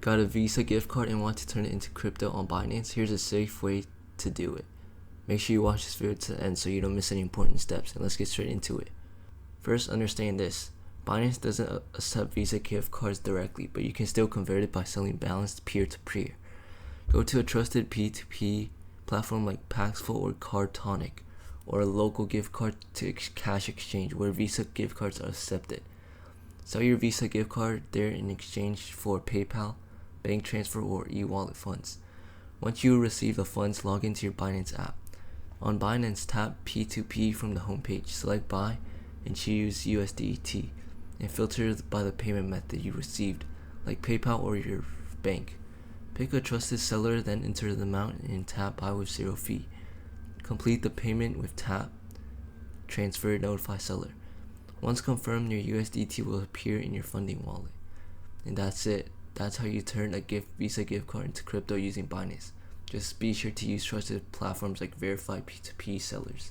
Got a Visa gift card and want to turn it into crypto on Binance? Here's a safe way to do it. Make sure you watch this video to the end so you don't miss any important steps, and let's get straight into it. First, understand this. Binance doesn't accept Visa gift cards directly, but you can still convert it by selling balance peer-to-peer. Go to a trusted P2P platform like Paxful or Cardtonic, or a local gift card to cash exchange where Visa gift cards are accepted. Sell your Visa gift card there in exchange for PayPal, bank transfer, or e-wallet funds. Once you receive the funds, log into your Binance app. On Binance, tap P2P from the homepage, select buy, and choose USDT, and filter by the payment method you received, like PayPal or your bank. Pick a trusted seller, then enter the amount and tap buy with 0 fee. Complete the payment with tap transfer, notify seller. Once confirmed, your USDT will appear in your funding wallet. And that's it. That's how you turn a Visa gift card into crypto using Binance. Just be sure to use trusted platforms like verified P2P sellers.